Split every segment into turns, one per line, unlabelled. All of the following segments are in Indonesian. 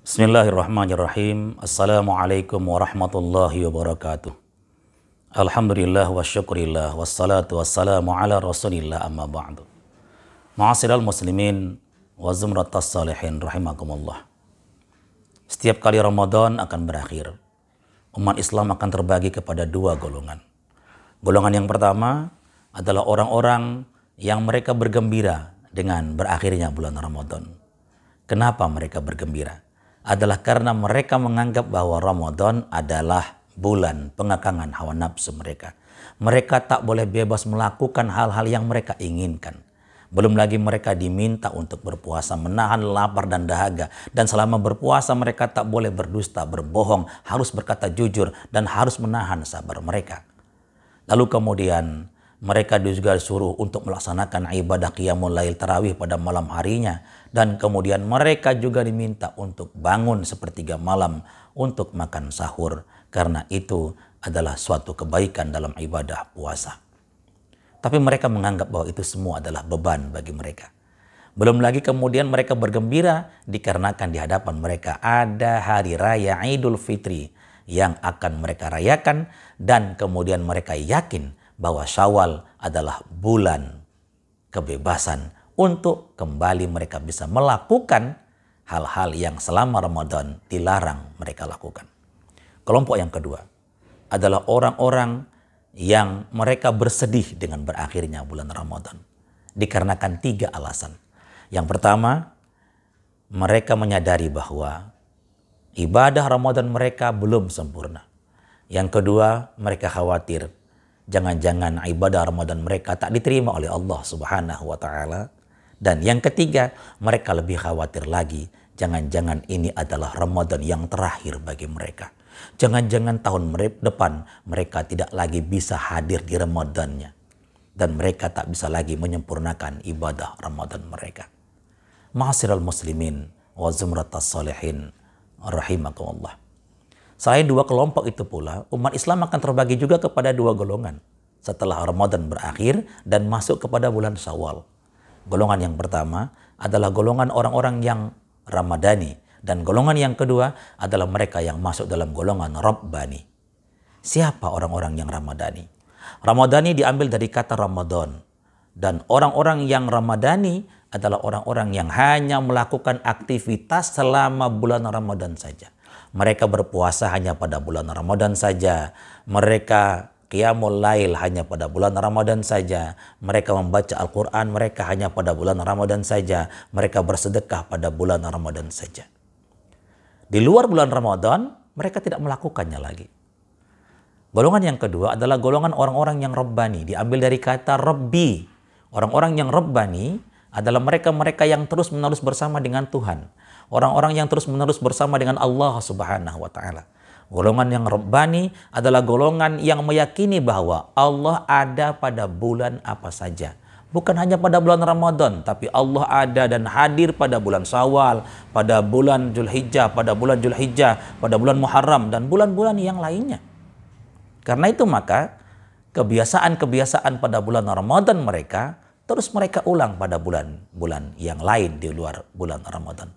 Bismillahirrahmanirrahim. Assalamualaikum warahmatullahi wabarakatuh. Alhamdulillah wa syukurillah wassalatu wassalamu ala rasulillah amma ba'du. Ma'asyiral muslimin wa zumratas salihin rahimakumullah. Setiap kali Ramadan akan berakhir, umat Islam akan terbagi kepada dua golongan. Golongan yang pertama adalah orang-orang yang mereka bergembira dengan berakhirnya bulan Ramadan. Kenapa mereka bergembira? Adalah karena mereka menganggap bahwa Ramadan adalah bulan pengekangan hawa nafsu mereka. Mereka tak boleh bebas melakukan hal-hal yang mereka inginkan. Belum lagi mereka diminta untuk berpuasa, menahan lapar dan dahaga. Dan selama berpuasa mereka tak boleh berdusta, berbohong, harus berkata jujur, dan harus menahan sabar mereka. Lalu kemudian mereka juga disuruh untuk melaksanakan ibadah qiyamul lail tarawih pada malam harinya. Dan kemudian mereka juga diminta untuk bangun sepertiga malam untuk makan sahur. Karena itu adalah suatu kebaikan dalam ibadah puasa. Tapi mereka menganggap bahwa itu semua adalah beban bagi mereka. Belum lagi kemudian mereka bergembira dikarenakan di hadapan mereka ada hari raya Idul Fitri yang akan mereka rayakan. Dan kemudian mereka yakin bahwa Syawal adalah bulan kebebasan untuk kembali mereka bisa melakukan hal-hal yang selama Ramadan dilarang mereka lakukan. Kelompok yang kedua adalah orang-orang yang mereka bersedih dengan berakhirnya bulan Ramadan. Dikarenakan tiga alasan. Yang pertama, mereka menyadari bahwa ibadah Ramadan mereka belum sempurna. Yang kedua, mereka khawatir jangan-jangan ibadah Ramadan mereka tak diterima oleh Allah Subhanahu wa Ta'ala. Dan yang ketiga, mereka lebih khawatir lagi, jangan-jangan ini adalah Ramadan yang terakhir bagi mereka. Jangan-jangan tahun depan mereka tidak lagi bisa hadir di Ramadannya. Dan mereka tak bisa lagi menyempurnakan ibadah Ramadan mereka. Ma'asyiral muslimin wa zumratas salihin rahimakumullah. Selain dua kelompok itu pula, umat Islam akan terbagi juga kepada dua golongan setelah Ramadan berakhir dan masuk kepada bulan Syawal. Golongan yang pertama adalah golongan orang-orang yang Ramadhani. Dan golongan yang kedua adalah mereka yang masuk dalam golongan Rabbani. Siapa orang-orang yang Ramadhani? Ramadhani diambil dari kata Ramadan. Dan orang-orang yang Ramadhani adalah orang-orang yang hanya melakukan aktivitas selama bulan Ramadan saja. Mereka berpuasa hanya pada bulan Ramadan saja. Mereka qiyamul lail hanya pada bulan Ramadan saja. Mereka membaca Al-Quran mereka hanya pada bulan Ramadan saja. Mereka bersedekah pada bulan Ramadan saja. Di luar bulan Ramadan, mereka tidak melakukannya lagi. Golongan yang kedua adalah golongan orang-orang yang Rabbani. Diambil dari kata Rabbi. Orang-orang yang Rabbani adalah mereka-mereka yang terus-menerus bersama dengan Tuhan. Orang-orang yang terus-menerus bersama dengan Allah Subhanahu wa Ta'ala. Golongan yang Rabbani adalah golongan yang meyakini bahwa Allah ada pada bulan apa saja. Bukan hanya pada bulan Ramadan, tapi Allah ada dan hadir pada bulan Syawal, pada bulan Zulhijjah, pada bulan Muharram, dan bulan-bulan yang lainnya. Karena itu maka kebiasaan-kebiasaan pada bulan Ramadan mereka terus mereka ulang pada bulan-bulan yang lain di luar bulan Ramadan.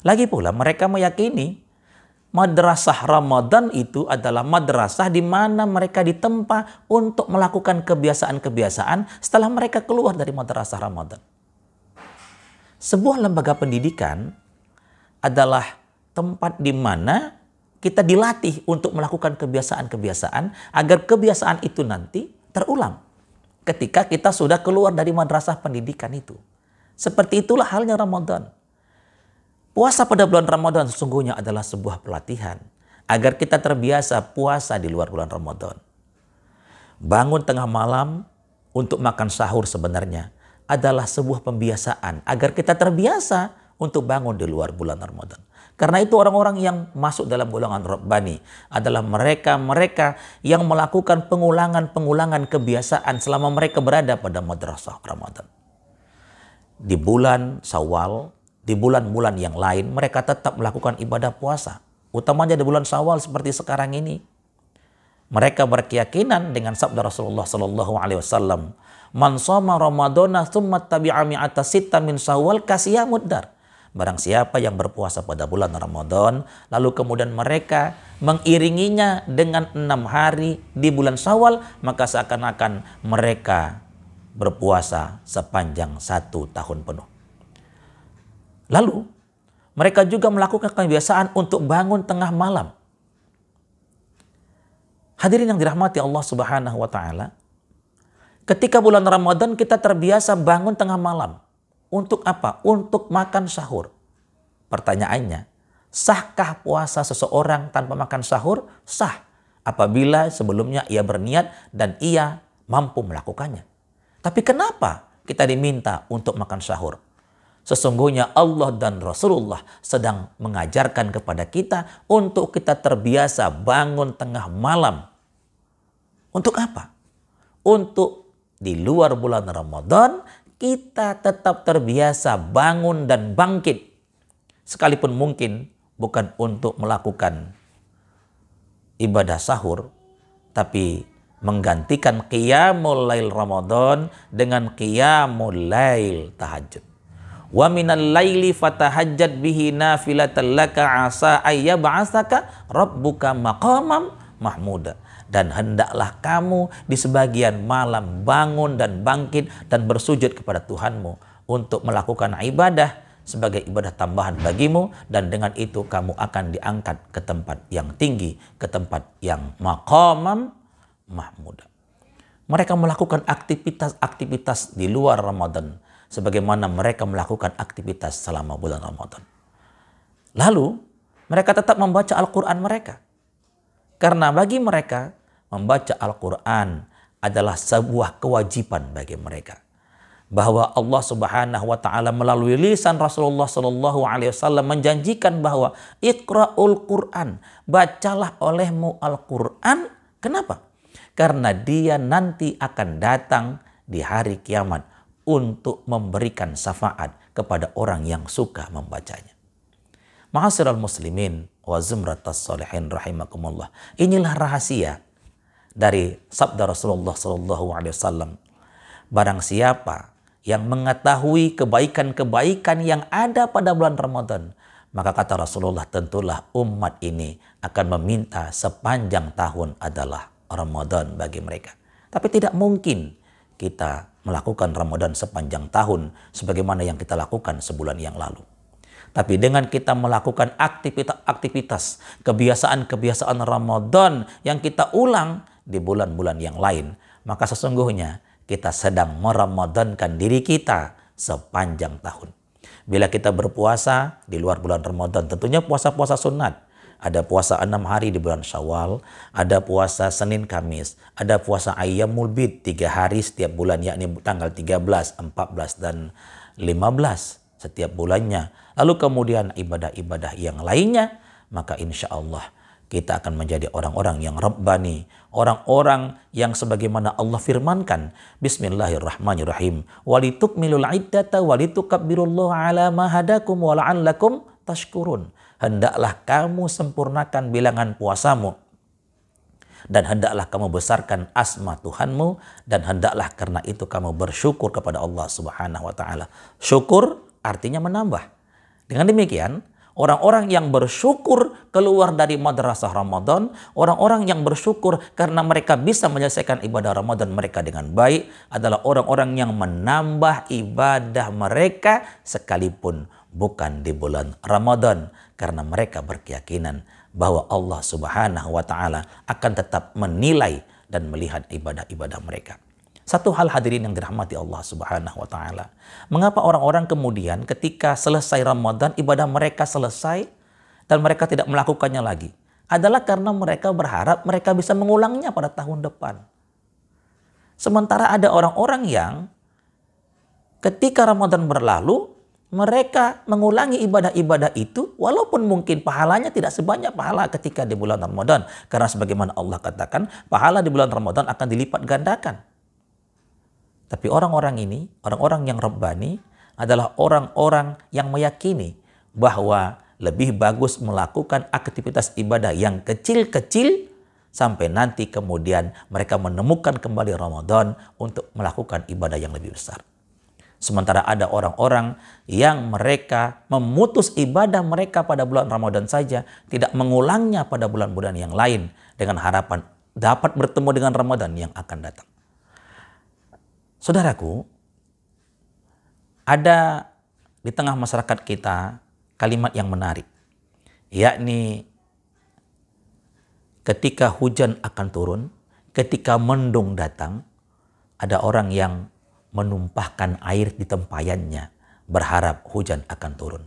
Lagi pula mereka meyakini madrasah Ramadan itu adalah madrasah di mana mereka ditempa untuk melakukan kebiasaan-kebiasaan setelah mereka keluar dari madrasah Ramadan. Sebuah lembaga pendidikan adalah tempat di mana kita dilatih untuk melakukan kebiasaan-kebiasaan agar kebiasaan itu nanti terulang ketika kita sudah keluar dari madrasah pendidikan itu. Seperti itulah halnya Ramadan. Puasa pada bulan Ramadan sesungguhnya adalah sebuah pelatihan agar kita terbiasa puasa di luar bulan Ramadan. Bangun tengah malam untuk makan sahur sebenarnya adalah sebuah pembiasaan agar kita terbiasa untuk bangun di luar bulan Ramadan. Karena itu orang-orang yang masuk dalam golongan Rabbani adalah mereka-mereka yang melakukan pengulangan-pengulangan kebiasaan selama mereka berada pada madrasah Ramadan. Di bulan Syawal, di bulan-bulan yang lain mereka tetap melakukan ibadah puasa. Utamanya di bulan Syawal seperti sekarang ini. Mereka berkeyakinan dengan sabda Rasulullah sallallahu alaihi wasallam, "Man shoma Ramadana tsumma tabi'a mi'ata sitta min Syawal kasiyamud dar." Barang siapa yang berpuasa pada bulan Ramadan, lalu kemudian mereka mengiringinya dengan 6 hari di bulan Syawal, maka seakan-akan mereka berpuasa sepanjang 1 tahun penuh. Lalu, mereka juga melakukan kebiasaan untuk bangun tengah malam. Hadirin yang dirahmati Allah Subhanahu wa Ta'ala, ketika bulan Ramadan kita terbiasa bangun tengah malam. Untuk apa? Untuk makan sahur. Pertanyaannya, sahkah puasa seseorang tanpa makan sahur? Sah, apabila sebelumnya ia berniat dan ia mampu melakukannya. Tapi kenapa kita diminta untuk makan sahur? Sesungguhnya Allah dan Rasulullah sedang mengajarkan kepada kita untuk kita terbiasa bangun tengah malam. Untuk apa? Untuk di luar bulan Ramadan kita tetap terbiasa bangun dan bangkit. Sekalipun mungkin bukan untuk melakukan ibadah sahur, tapi menggantikan qiyamul lail Ramadan dengan qiyamul lail tahajud. Wa minal laili fatahajjad bihi nafilatan laka asa ayyab'atsaka rabbuka maqamam mahmuda. Dan hendaklah kamu di sebagian malam bangun dan bangkit dan bersujud kepada Tuhanmu untuk melakukan ibadah sebagai ibadah tambahan bagimu, dan dengan itu kamu akan diangkat ke tempat yang tinggi, ke tempat yang maqamam mahmuda. Mereka melakukan aktivitas-aktivitas di luar Ramadan sebagaimana mereka melakukan aktivitas selama bulan Ramadan. Lalu mereka tetap membaca Al-Quran mereka, karena bagi mereka membaca Al-Quran adalah sebuah kewajiban bagi mereka. Bahwa Allah Subhanahu wa Ta'ala melalui lisan Rasulullah Sallallahu Alaihi Wasallam menjanjikan bahwa Iqra'ul Quran, bacalah olehmu Al-Quran. Kenapa? Karena dia nanti akan datang di hari kiamat untuk memberikan syafaat kepada orang yang suka membacanya. Ma'asyiral muslimin wa zumratas sholihin rahimakumullah. Inilah rahasia dari sabda Rasulullah Sallallahu Alaihi Wasallam. Barang siapa yang mengetahui kebaikan-kebaikan yang ada pada bulan Ramadan, maka kata Rasulullah, tentulah umat ini akan meminta sepanjang tahun adalah Ramadan bagi mereka. Tapi tidak mungkin kita melakukan Ramadan sepanjang tahun sebagaimana yang kita lakukan sebulan yang lalu. Tapi dengan kita melakukan aktivitas-aktivitas, kebiasaan-kebiasaan Ramadan yang kita ulang di bulan-bulan yang lain, maka sesungguhnya kita sedang meramadankan diri kita sepanjang tahun. Bila kita berpuasa di luar bulan Ramadan, tentunya puasa-puasa sunat. Ada puasa 6 hari di bulan Syawal, ada puasa Senin Kamis, ada puasa Ayyamul Bid 3 hari setiap bulan, yakni tanggal 13, 14, dan 15 setiap bulannya. Lalu kemudian ibadah-ibadah yang lainnya, maka insya Allah kita akan menjadi orang-orang yang Rabbani, orang-orang yang sebagaimana Allah firmankan, Bismillahirrahmanirrahim, walitukmilul iddata walitukabbirullaha ala ma hadakum wa la'allakum tashkurun. Hendaklah kamu sempurnakan bilangan puasamu, dan hendaklah kamu besarkan asma Tuhanmu, dan hendaklah karena itu kamu bersyukur kepada Allah Subhanahu wa Ta'ala. Syukur artinya menambah. Dengan demikian, orang-orang yang bersyukur keluar dari madrasah Ramadan, orang-orang yang bersyukur karena mereka bisa menyelesaikan ibadah Ramadan mereka dengan baik, adalah orang-orang yang menambah ibadah mereka sekalipun bukan di bulan Ramadan, karena mereka berkeyakinan bahwa Allah Subhanahu wa Ta'ala akan tetap menilai dan melihat ibadah-ibadah mereka. Satu hal hadirin yang dirahmati Allah Subhanahu wa Ta'ala, mengapa orang-orang kemudian ketika selesai Ramadan ibadah mereka selesai dan mereka tidak melakukannya lagi? Adalah karena mereka berharap mereka bisa mengulangnya pada tahun depan. Sementara ada orang-orang yang ketika Ramadan berlalu, mereka mengulangi ibadah-ibadah itu walaupun mungkin pahalanya tidak sebanyak pahala ketika di bulan Ramadan. Karena sebagaimana Allah katakan, pahala di bulan Ramadan akan dilipat gandakan. Tapi orang-orang ini, orang-orang yang Rabbani, adalah orang-orang yang meyakini bahwa lebih bagus melakukan aktivitas ibadah yang kecil-kecil sampai nanti kemudian mereka menemukan kembali Ramadan untuk melakukan ibadah yang lebih besar. Sementara ada orang-orang yang mereka memutus ibadah mereka pada bulan Ramadan saja, tidak mengulangnya pada bulan-bulan yang lain dengan harapan dapat bertemu dengan Ramadan yang akan datang. Saudaraku, ada di tengah masyarakat kita kalimat yang menarik, yakni ketika hujan akan turun, ketika mendung datang, ada orang yang menumpahkan air di tempayannya, berharap hujan akan turun.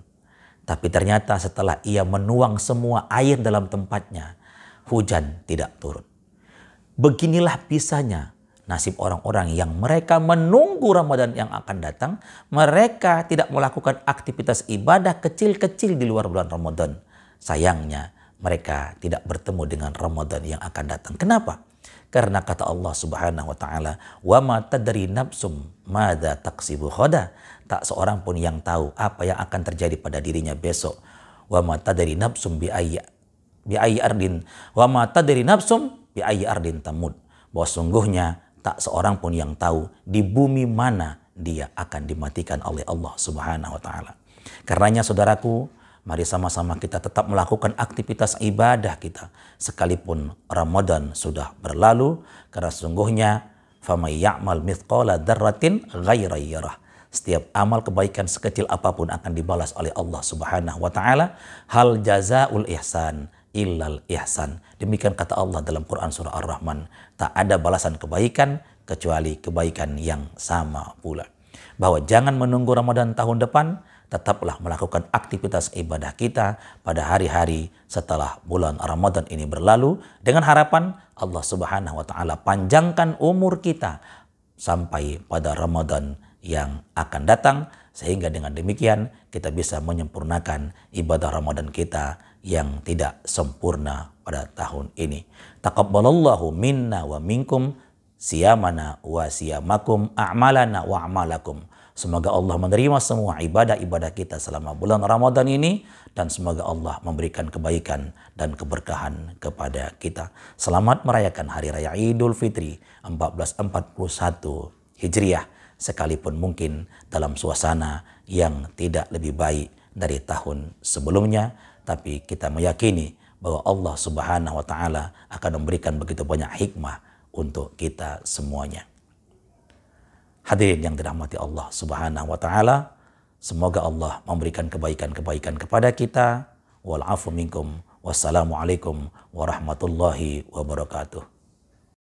Tapi ternyata setelah ia menuang semua air dalam tempatnya, hujan tidak turun. Beginilah pisahnya nasib orang-orang yang mereka menunggu Ramadan yang akan datang, mereka tidak melakukan aktivitas ibadah kecil-kecil di luar bulan Ramadan. Sayangnya mereka tidak bertemu dengan Ramadan yang akan datang. Kenapa? Karena kata Allah Subhanahu wa taala, "Wa ma tadri nafsum madza taksibu ghadan." Tak seorang pun yang tahu apa yang akan terjadi pada dirinya besok. Wa ma tadri nafsum bi ayyi ardin wa ma tadri nafsum bi ayyi ardin tamut. Bahwa sungguhnya tak seorang pun yang tahu di bumi mana dia akan dimatikan oleh Allah Subhanahu wa taala. Karenanya saudaraku, mari sama-sama kita tetap melakukan aktivitas ibadah kita sekalipun Ramadan sudah berlalu, karena sungguhnya famay ya'mal mithqala dzarratin ghaira yarah. Setiap amal kebaikan sekecil apapun akan dibalas oleh Allah Subhanahu wa taala. Hal jazaul ihsan illal ihsan. Demikian kata Allah dalam Quran surah Ar-Rahman. Tak ada balasan kebaikan kecuali kebaikan yang sama pula. Bahwa jangan menunggu Ramadan tahun depan, tetaplah melakukan aktivitas ibadah kita pada hari-hari setelah bulan Ramadan ini berlalu, dengan harapan Allah Subhanahu wa taala panjangkan umur kita sampai pada Ramadan yang akan datang, sehingga dengan demikian kita bisa menyempurnakan ibadah Ramadan kita yang tidak sempurna pada tahun ini. Taqabbalallahu minna wa minkum siyamana wa siyamakum a'malana wa a'malakum. Semoga Allah menerima semua ibadah-ibadah kita selama bulan Ramadan ini, dan semoga Allah memberikan kebaikan dan keberkahan kepada kita. Selamat merayakan Hari Raya Idul Fitri 1441 Hijriah, sekalipun mungkin dalam suasana yang tidak lebih baik dari tahun sebelumnya, tapi kita meyakini bahwa Allah Subhanahu wa taala akan memberikan begitu banyak hikmah untuk kita semuanya. Hadirin yang dirahmati Allah Subhanahu wa taala, semoga Allah memberikan kebaikan-kebaikan kepada kita. Wal afu minkum. Wassalamualaikum warahmatullahi wabarakatuh.